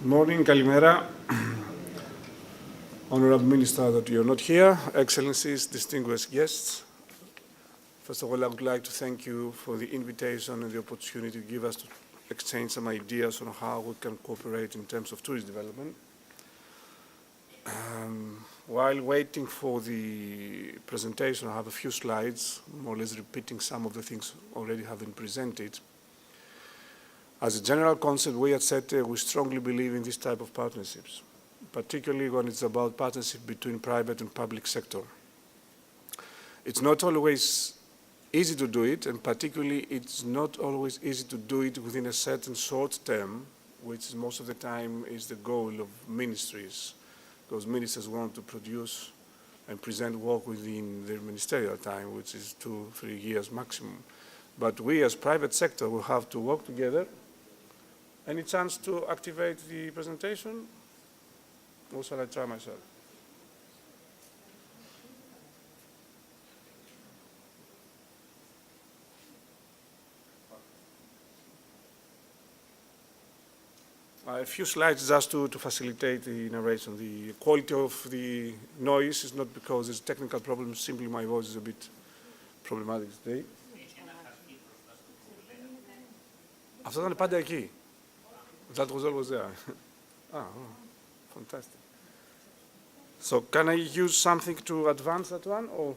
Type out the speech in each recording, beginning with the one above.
Morning, Kalimera. Honorable Minister that you're not here, Excellencies, distinguished guests. First of all, I would like to thank you for the invitation and the opportunity to give us to exchange some ideas on how we can cooperate in terms of tourist development. While waiting for the presentation, I have a few slides, more or less repeating some of the things already have been presented. As a general concept, we at SETE, we strongly believe in this type of partnerships, particularly when it's about partnership between private and public sector. It's not always easy to do it, and particularly it's not always easy to do it within a certain short term, which most of the time is the goal of ministries, because ministers want to produce and present work within their ministerial time, which is 2-3 years maximum. But we as private sector will have to work together. Any chance to activate the presentation? Or shall I try myself? A few slides just to facilitate the narration. The quality of the noise is not because there's technical problems, simply my voice is a bit problematic today. Αυτό ήταν πάντα εκεί. That was always there. Fantastic. So can I use something to advance that one, or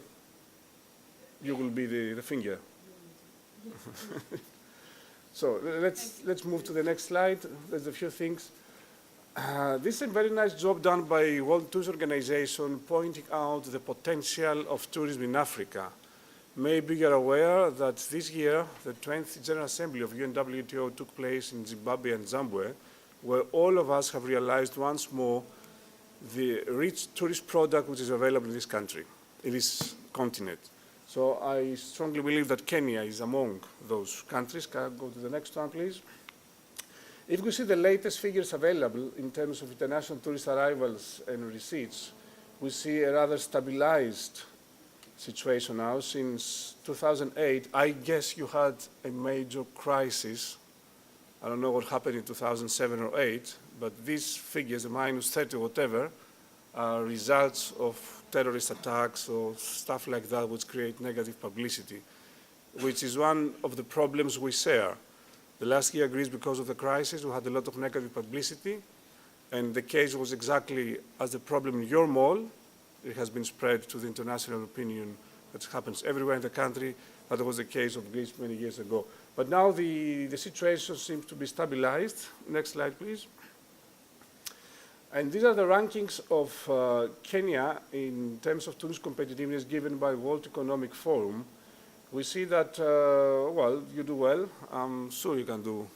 you will be the finger? So let's move to the next slide. There's a few things. This is a very nice job done by World Tourism Organization pointing out the potential of tourism in Africa. Maybe you're aware that this year, the 20th General Assembly of UNWTO took place in Zimbabwe and Zimbabwe, where all of us have realized once more the rich tourist product which is available in this country, in this continent. So I strongly believe that Kenya is among those countries. Can I go to the next one, please? If we see the latest figures available in terms of international tourist arrivals and receipts, we see a rather stabilized situation now. Since 2008, I guess you had a major crisis. I don't know what happened in 2007 or 8, but these figures, the -30 or whatever, are results of terrorist attacks or stuff like that which create negative publicity, which is one of the problems we share. The last year, Greece, because of the crisis, we had a lot of negative publicity, and the case was exactly as the problem in your mall. It has been spread to the international opinion that happens everywhere in the country. That was the case of Greece many years ago. But now the situation seems to be stabilized. Next slide, please. And these are the rankings of Kenya in terms of tourist competitiveness given by World Economic Forum. We see that, well, you do well. I'm sure you can do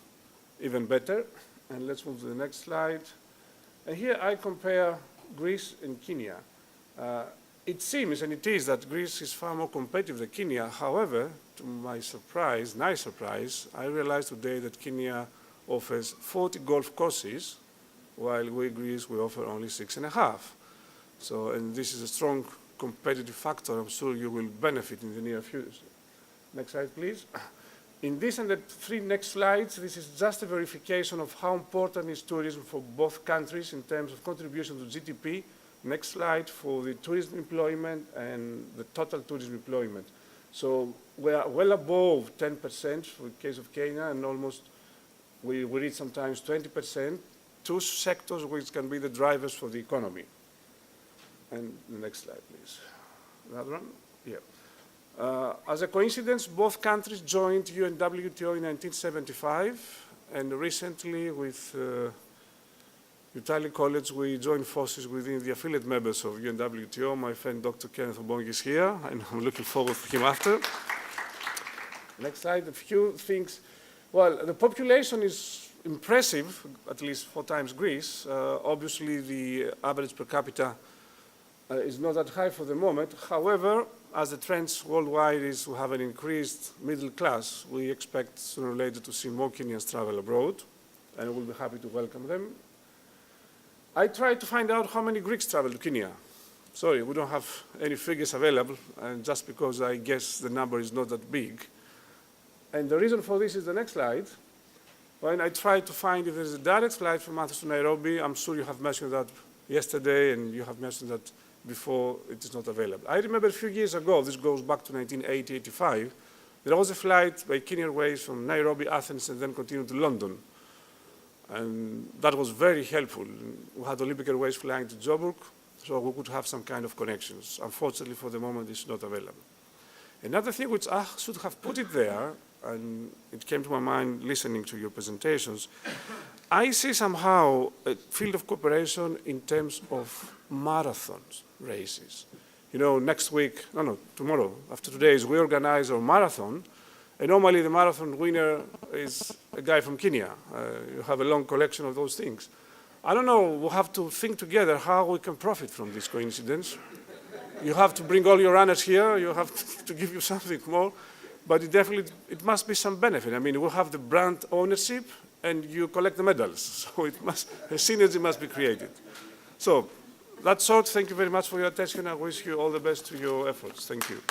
even better. And let's move to the next slide. And here I compare Greece and Kenya. It seems, and it is, that Greece is far more competitive than Kenya. However, to my surprise, nice surprise, I realized today that Kenya offers 40 golf courses, while we, Greece, we offer only 6.5. So, and this is a strong competitive factor. I'm sure you will benefit in the near future. Next slide, please. In this and the 3 next slides, this is just a verification of how important is tourism for both countries in terms of contribution to GDP. Next slide for the tourism employment and the total tourism employment. So we are well above 10% for the case of Kenya, and almost we reach sometimes 20%. 2 sectors which can be the drivers for the economy. And the next slide, please. That one? Yeah. As a coincidence, both countries joined UNWTO in 1975, and recently with Utali College, we joined forces within the affiliate members of UNWTO. My friend Dr. Kenneth Obong is here, and I'm looking forward to him after. Next slide, a few things. Well, the population is impressive, at least 4 times Greece. Obviously, the average per capita is not that high for the moment. However, as the trends worldwide is we have an increased middle class, we expect sooner or later to see more Kenyans travel abroad, and we'll be happy to welcome them. I tried to find out how many Greeks travel to Kenya. Sorry, we don't have any figures available, and just because I guess the number is not that big. And the reason for this is the next slide. when I tried to find if there's a direct flight from Athens to Nairobi, I'm sure you have mentioned that yesterday and you have mentioned that before, it is not available. I remember a few years ago, this goes back to 1980-85, there was a flight by Kenya Airways from Nairobi, Athens, and then continued to London. And that was very helpful. We had Olympic Airways flying to Joburg, so we could have some kind of connections. Unfortunately, for the moment, it's not available. Another thing which I should have put it there, and it came to my mind listening to your presentations, I see somehow a field of cooperation in terms of marathon races. You know, next week, tomorrow, after today, we organize our marathon, and normally the marathon winner is a guy from Kenya. You have a long collection of those things. I don't know, we'll have to think together how we can profit from this coincidence. You have to bring all your runners here, you have to give you something more, but it must be some benefit. I mean, we'll have the brand ownership and you collect the medals. So a synergy must be created. So that's all. Thank you very much for your attention. I wish you all the best to your efforts. Thank you.